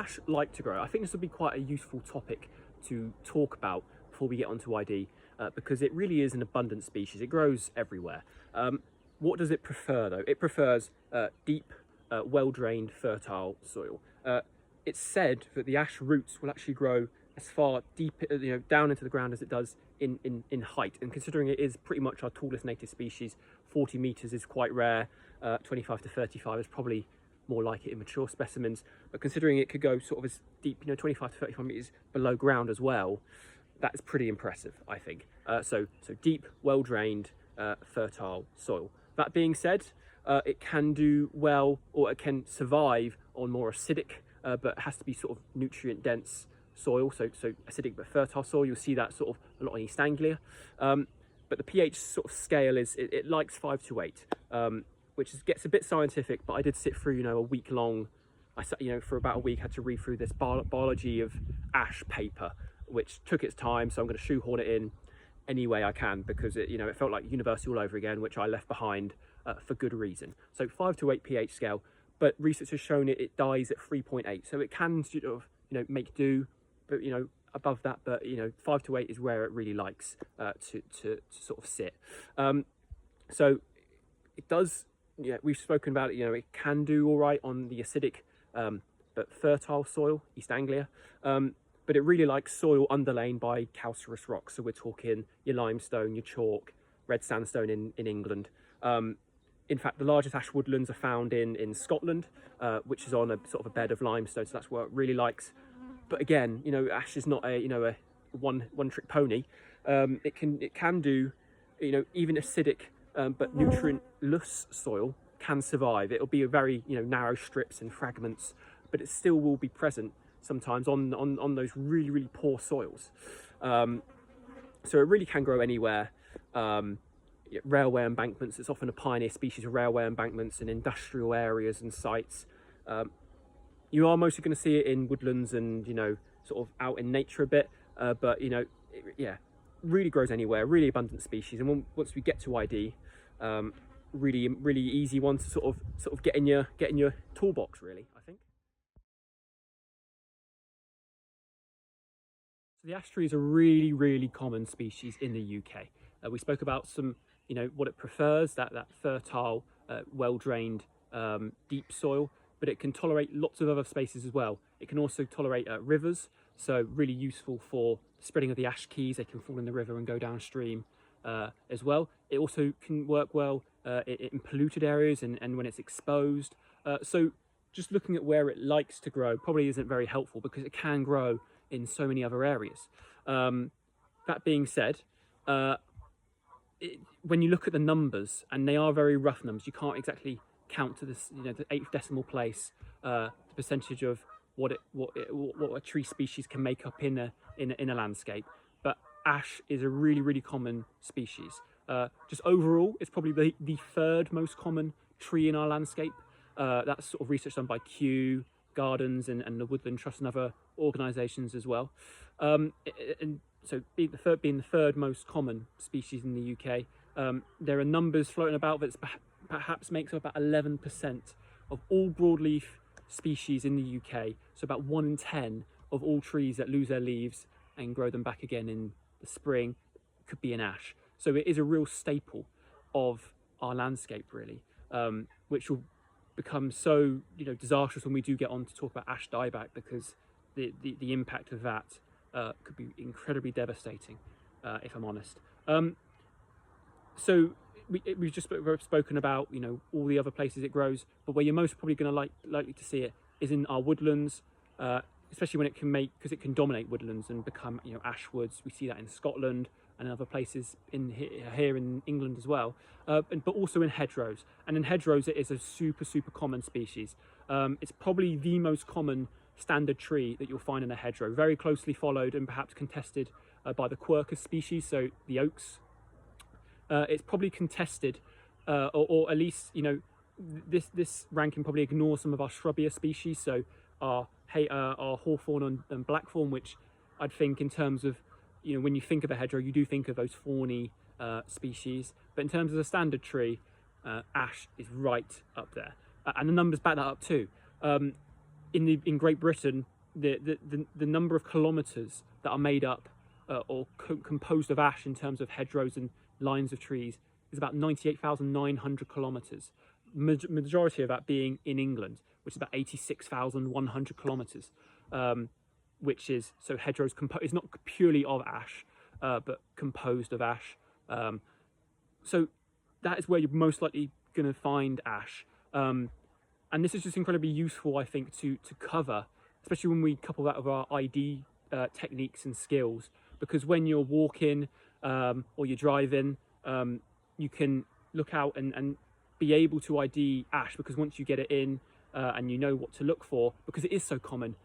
ash like to grow? I think this would be quite a useful topic to talk about before we get onto ID, because it really is an abundant species. It grows everywhere. What does it prefer though? It prefers deep, well-drained, fertile soil. It's said that the ash roots will actually grow as far deep, down into the ground as it does in height. And considering it is pretty much our tallest native species, 40 meters is quite rare. 25 to 35 is probably more like it in mature specimens. But considering it could go sort of as deep, 25 to 35 meters below ground as well, that is pretty impressive, I think. So deep, well-drained, fertile soil. That being said, it can do well, or it can survive on more acidic, but it has to be sort of nutrient dense soil. So acidic but fertile soil. You'll see that sort of a lot in East Anglia. But the pH sort of scale is, it likes 5 to 8, gets a bit scientific, but I did sit through, a week long, for about a week, had to read through this biology of ash paper, which took its time. So I'm going to shoehorn it in any way I can, because it felt like university all over again, which I left behind for good reason. So 5 to 8 pH scale, but research has shown it dies at 3.8. So it can sort of, make do, but, above that, but 5 to 8 is where it really likes to sort of sit. So it does, we've spoken about it, it can do all right on the acidic but fertile soil, East Anglia, but it really likes soil underlain by calcareous rocks. So we're talking your limestone, your chalk, red sandstone in England. In fact, the largest ash woodlands are found in Scotland, which is on a sort of a bed of limestone, so that's where it really likes. But again, ash is not a one-trick pony. It can do, even acidic but nutrient-less soil can survive. It'll be a very narrow strips and fragments, but it still will be present sometimes on those really poor soils. So it really can grow anywhere. Railway embankments, it's often a pioneer species of railway embankments and industrial areas and sites. You are mostly going to see it in woodlands and sort of out in nature a bit, but really grows anywhere. Really abundant species, and once we get to ID, really easy one to sort of get in your toolbox, really, I think. So the ash tree is a really common species in the UK. We spoke about some, what it prefers, that fertile, well-drained, deep soil, but it can tolerate lots of other spaces as well. It can also tolerate rivers, so really useful for spreading of the ash keys. They can fall in the river and go downstream as well. It also can work well in polluted areas and when it's exposed. So just looking at where it likes to grow probably isn't very helpful, because it can grow in so many other areas. That being said, when you look at the numbers, and they are very rough numbers, you can't exactly count to this, the 8th decimal place, the percentage of what a tree species can make up in a landscape. But ash is a really common species. Just overall, it's probably the 3rd most common tree in our landscape. That's sort of research done by Kew Gardens and the Woodland Trust and other organisations as well. And so being the third most common species in the UK, there are numbers floating about that perhaps makes up about 11% of all broadleaf species in the UK. So about 1 in 10 of all trees that lose their leaves and grow them back again in the spring could be an ash. So it is a real staple of our landscape, really, which will become so disastrous when we do get on to talk about ash dieback, because the impact of that could be incredibly devastating, if I'm honest. So we've just spoken about all the other places it grows, but where you're most probably going to likely to see it is in our woodlands, especially when because it can dominate woodlands and become ash woods. We see that in Scotland and other places here in England as well, but also in hedgerows. And in hedgerows, it is a super common species. It's probably the most common standard tree that you'll find in a hedgerow, very closely followed and perhaps contested by the quercus species, so the oaks. It's probably contested, or at least this ranking probably ignores some of our shrubbier species, so our hawthorn and blackthorn, which I'd think in terms of when you think of a hedgerow, you do think of those thorny species, but in terms of the standard tree, ash is right up there, and the numbers back that up too. In Great Britain, the number of kilometres that are made up or composed of ash in terms of hedgerows and lines of trees is about 98,900 kilometres. Majority of that being in England, which is about 86,100 kilometres, which is, so hedgerows is not purely of ash, but composed of ash. So that is where you're most likely going to find ash. And this is just incredibly useful, I think, to cover, especially when we couple that with our ID techniques and skills, because when you're walking or you're driving, you can look out and be able to ID ash, because once you get it in and you know what to look for, because it is so common,